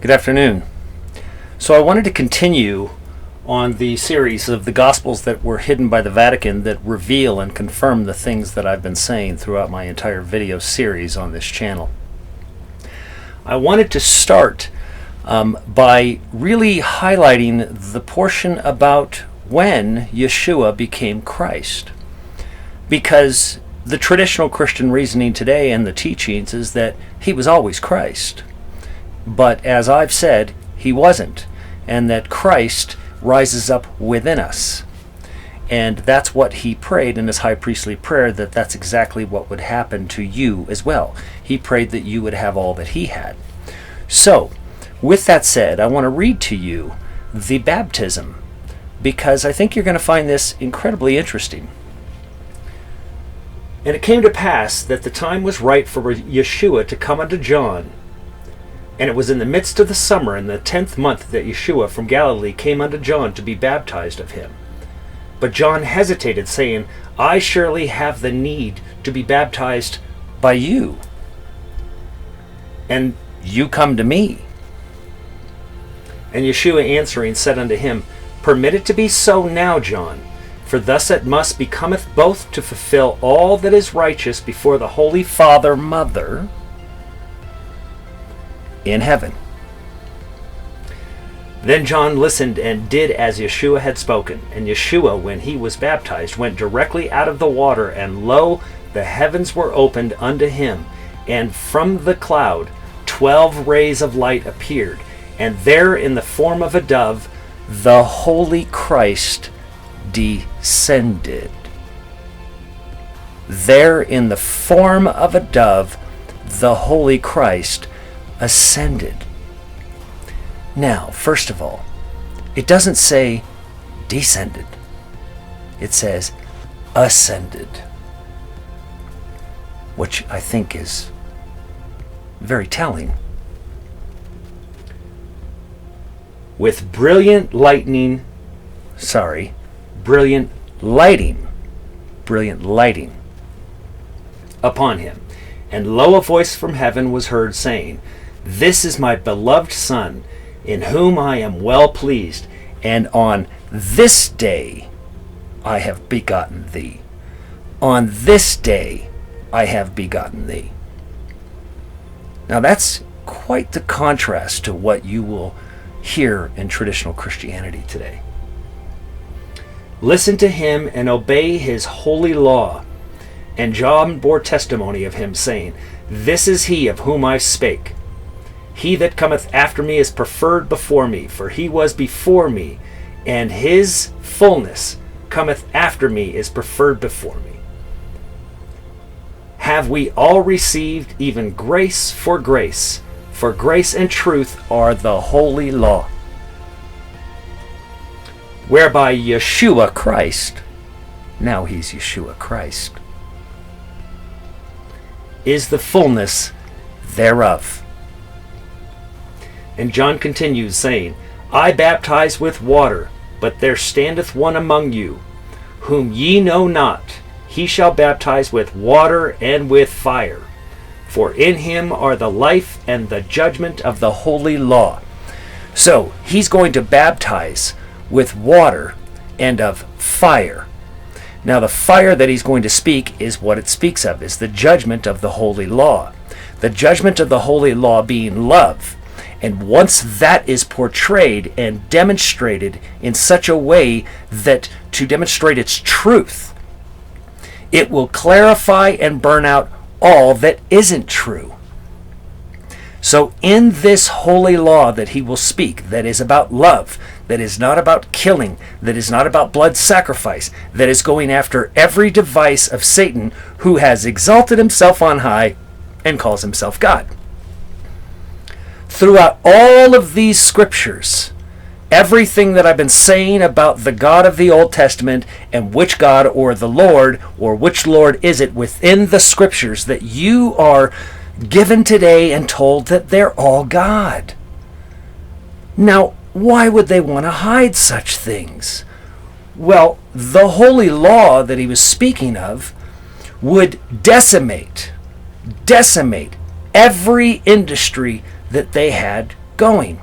Good afternoon. So I wanted to continue on the series of the Gospels that were hidden by the Vatican that reveal and confirm the things that I've been saying throughout my entire video series on this channel. I wanted to start by really highlighting the portion about when Yeshua became Christ. Because the traditional Christian reasoning today and the teachings is that he was always Christ. But as I've said, he wasn't, and that Christ rises up within us. And that's what he prayed in his high priestly prayer, that's exactly what would happen to you as well. He prayed that you would have all that he had. So, with that said, I want to read to you the baptism, because I think you're going to find this incredibly interesting. And it came to pass that the time was right for Yeshua to come unto John. And it was in the midst of the summer, in the 10th month, that Yeshua from Galilee came unto John to be baptized of him. But John hesitated, saying, I surely have the need to be baptized by you, and you come to me. And Yeshua answering said unto him, Permit it to be so now, John, for thus it must becometh both to fulfill all that is righteous before the Holy Father, Mother, in heaven. Then John listened and did as Yeshua had spoken. And Yeshua, when he was baptized, went directly out of the water, and lo, the heavens were opened unto him, and from the cloud 12 rays of light appeared, and there in the form of a dove the Holy Christ descended. There in the form of a dove the Holy Christ ascended. Now, first of all, it doesn't say descended. It says ascended, which I think is very telling. With brilliant lighting upon him. And lo, a voice from heaven was heard, saying, This is my beloved Son, in whom I am well pleased, and on this day I have begotten thee. On this day I have begotten thee. Now that's quite the contrast to what you will hear in traditional Christianity today. Listen to him and obey his holy law. And John bore testimony of him, saying, This is he of whom I spake. He that cometh after me is preferred before me, for he was before me, and his fullness cometh after me is preferred before me. Have we all received even grace, for grace and truth are the holy law, whereby Yeshua Christ, now he's Yeshua Christ, is the fullness thereof. And John continues, saying, I baptize with water, but there standeth one among you, whom ye know not. He shall baptize with water and with fire. For in him are the life and the judgment of the holy law. So he's going to baptize with water and of fire. Now the fire that he's going to speak is what it speaks of, is the judgment of the holy law. The judgment of the holy law being love. And once that is portrayed and demonstrated in such a way that to demonstrate its truth, it will clarify and burn out all that isn't true. So in this holy law that he will speak, that is about love, that is not about killing, that is not about blood sacrifice, that is going after every device of Satan who has exalted himself on high and calls himself God. Throughout all of these scriptures, everything that I've been saying about the God of the Old Testament and which God or the Lord or which Lord is it within the scriptures that you are given today and told that they're all God. Now, why would they want to hide such things? Well, the holy law that he was speaking of would decimate every industry that they had going.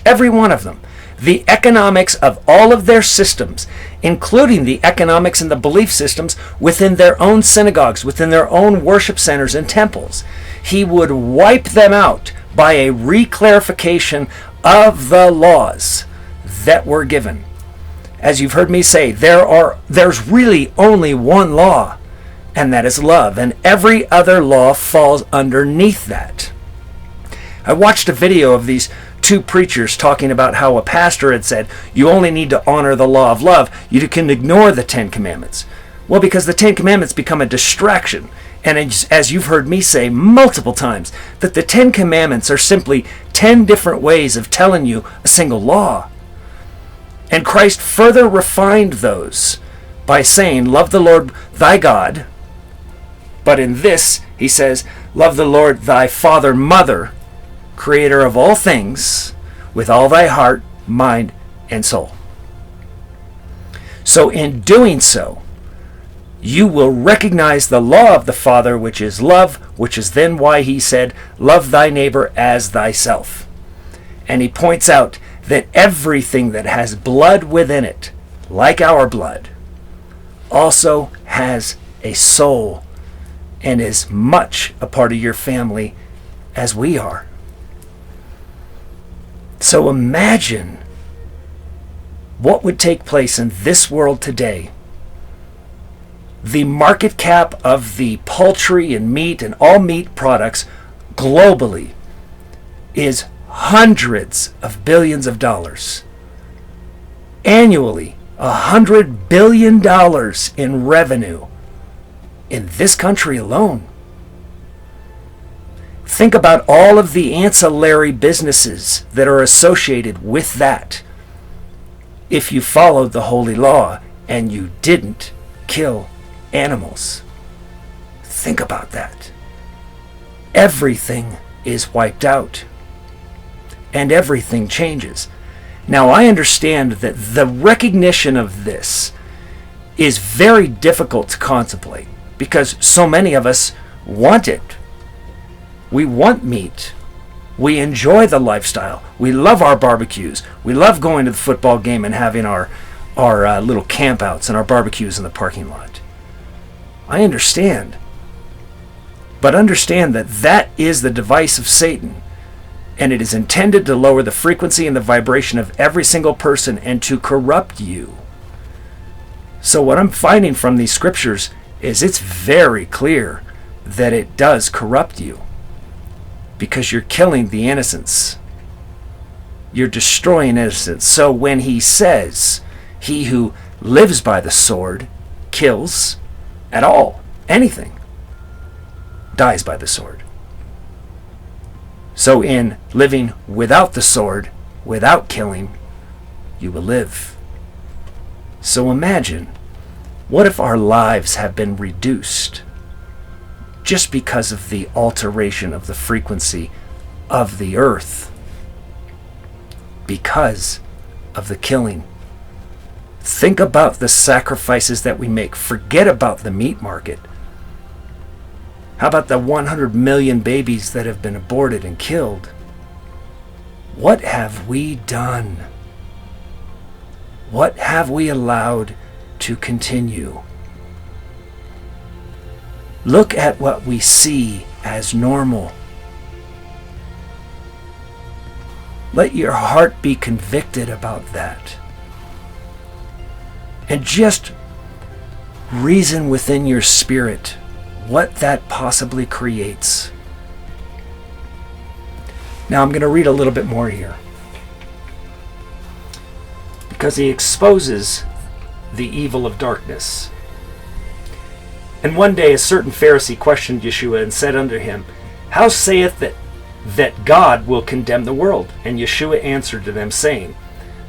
Every one of them. The economics of all of their systems, including the economics and the belief systems within their own synagogues, within their own worship centers and temples. He would wipe them out by a reclarification of the laws that were given. As you've heard me say, there's really only one law, and that is love, and every other law falls underneath that. I watched a video of these two preachers talking about how a pastor had said, you only need to honor the law of love. You can ignore the 10 Commandments. Well, because the 10 Commandments become a distraction. And as you've heard me say multiple times, that the 10 Commandments are simply 10 different ways of telling you a single law. And Christ further refined those by saying, love the Lord thy God. But in this, he says, love the Lord thy father, mother, creator of all things, with all thy heart, mind, and soul. So in doing so, you will recognize the law of the Father, which is love, which is then why he said, love thy neighbor as thyself. And he points out that everything that has blood within it, like our blood, also has a soul and is much a part of your family as we are. So imagine what would take place in this world today. The market cap of the poultry and meat and all meat products globally is hundreds of billions of dollars. Annually, $100 billion in revenue in this country alone. Think about all of the ancillary businesses that are associated with that. If you followed the holy law and you didn't kill animals. Think about that. Everything is wiped out. And everything changes. Now I understand that the recognition of this is very difficult to contemplate because so many of us want it. We want meat. We enjoy the lifestyle. We love our barbecues. We love going to the football game and having our little campouts and our barbecues in the parking lot. I understand. But understand that that is the device of Satan. And it is intended to lower the frequency and the vibration of every single person and to corrupt you. So what I'm finding from these scriptures is it's very clear that it does corrupt you. Because you're killing the innocents. You're destroying innocents. So when he says, he who lives by the sword kills at all, anything, dies by the sword. So in living without the sword, without killing, you will live. So imagine, what if our lives have been reduced just because of the alteration of the frequency of the earth, because of the killing? Think about the sacrifices that we make. Forget about the meat market. How about the 100 million babies that have been aborted and killed? What have we done? What have we allowed to continue? Look at what we see as normal. Let your heart be convicted about that. And just reason within your spirit what that possibly creates. Now I'm going to read a little bit more here, because he exposes the evil of darkness. And one day a certain Pharisee questioned Yeshua and said unto him, How saith that God will condemn the world? And Yeshua answered to them, saying,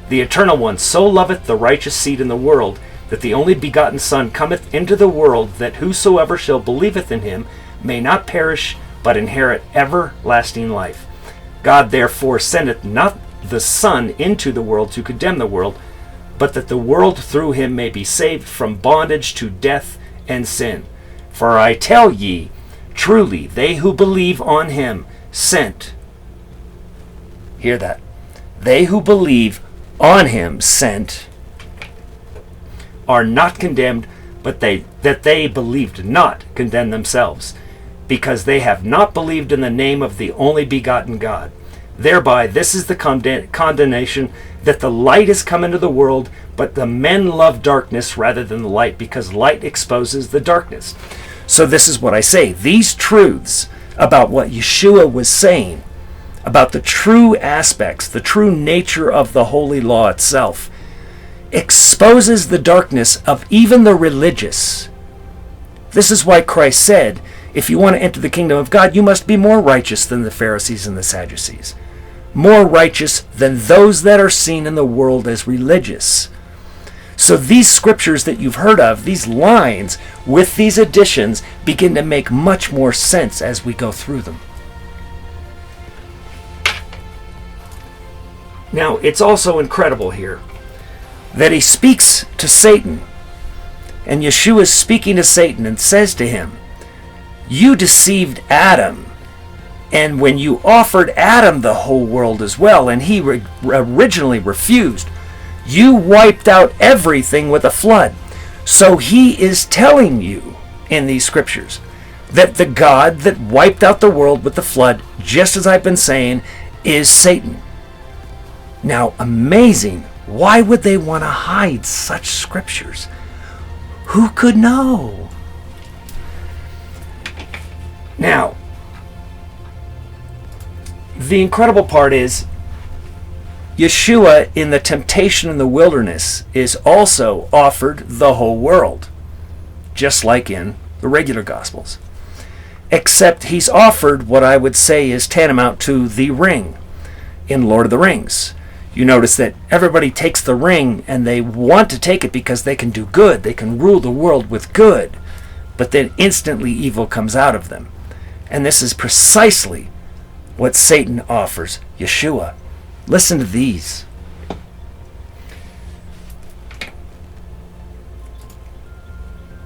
The Eternal One so loveth the righteous seed in the world, that the only begotten Son cometh into the world, that whosoever shall believeth in him may not perish, but inherit everlasting life. God therefore sendeth not the Son into the world to condemn the world, but that the world through him may be saved from bondage to death and sin. For I tell ye, truly, they who believe on him sent Hear that. They who believe on him sent are not condemned, but that they believed not condemn themselves, because they have not believed in the name of the only begotten God. Thereby this is the condemnation, that the light is come into the world, but the men love darkness rather than the light, because light exposes the darkness. So this is what I say. These truths about what Yeshua was saying, about the true aspects, the true nature of the holy law itself, exposes the darkness of even the religious. This is why Christ said, if you want to enter the kingdom of God, you must be more righteous than the Pharisees and the Sadducees, more righteous than those that are seen in the world as religious. So these scriptures that you've heard of, these lines with these additions, begin to make much more sense as we go through them. Now, it's also incredible here that he speaks to Satan, and Yeshua is speaking to Satan and says to him, you deceived Adam, and when you offered Adam the whole world as well, and he originally refused, you wiped out everything with a flood. So he is telling you in these scriptures that the God that wiped out the world with the flood, just as I've been saying, is Satan. Now, amazing. Why would they want to hide such scriptures? Who could know? Now, the incredible part is Yeshua in the temptation in the wilderness is also offered the whole world, just like in the regular Gospels. Except he's offered what I would say is tantamount to the ring in Lord of the Rings. You notice that everybody takes the ring and they want to take it because they can do good. They can rule the world with good. But then instantly evil comes out of them. And this is precisely what Satan offers Yeshua. Listen to these.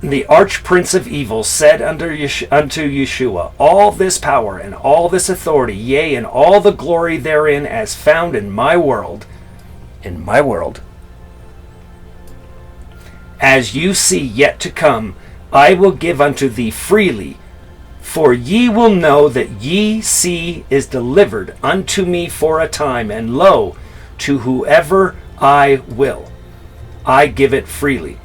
The archprince of evil said unto Yeshua, all this power and all this authority, yea, and all the glory therein as found in my world, as you see yet to come, I will give unto thee freely. For ye will know that ye see is delivered unto me for a time, and lo, to whoever I will, I give it freely.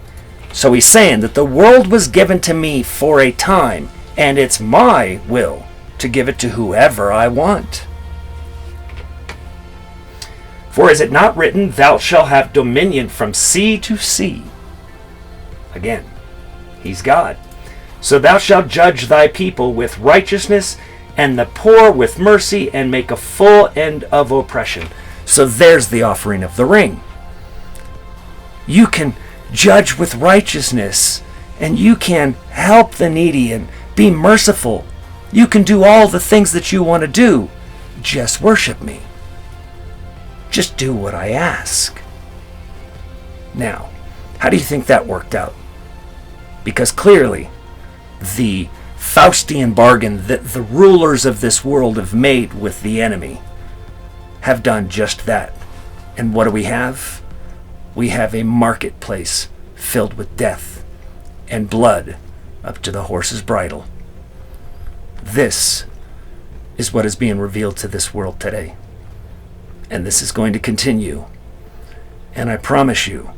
So he's saying that the world was given to me for a time, and it's my will to give it to whoever I want. For is it not written, thou shalt have dominion from sea to sea? Again, he's God. So thou shalt judge thy people with righteousness, and the poor with mercy, and make a full end of oppression. So there's the offering of the ring. You can judge with righteousness, and you can help the needy and be merciful. You can do all the things that you want to do. Just worship me. Just do what I ask. Now, how do you think that worked out? Because clearly, the Faustian bargain that the rulers of this world have made with the enemy have done just that. And what do we have? We have a marketplace filled with death and blood up to the horse's bridle. This is what is being revealed to this world today. And this is going to continue. And I promise you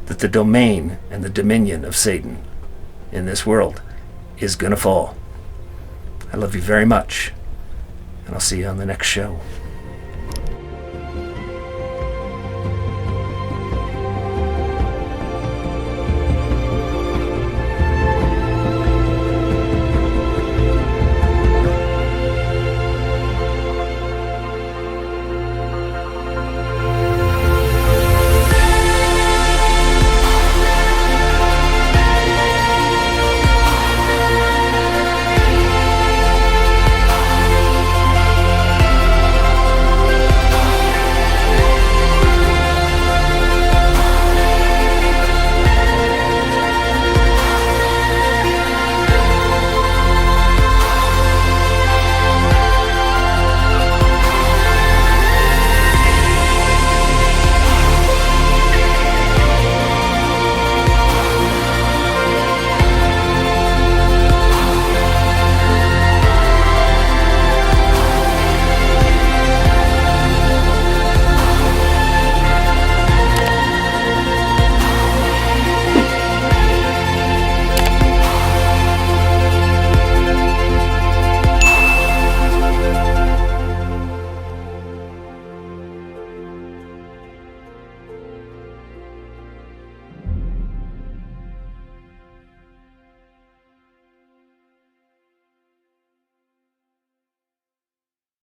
that the domain and the dominion of Satan in this world is going to fall. I love you very much, and I'll see you on the next show.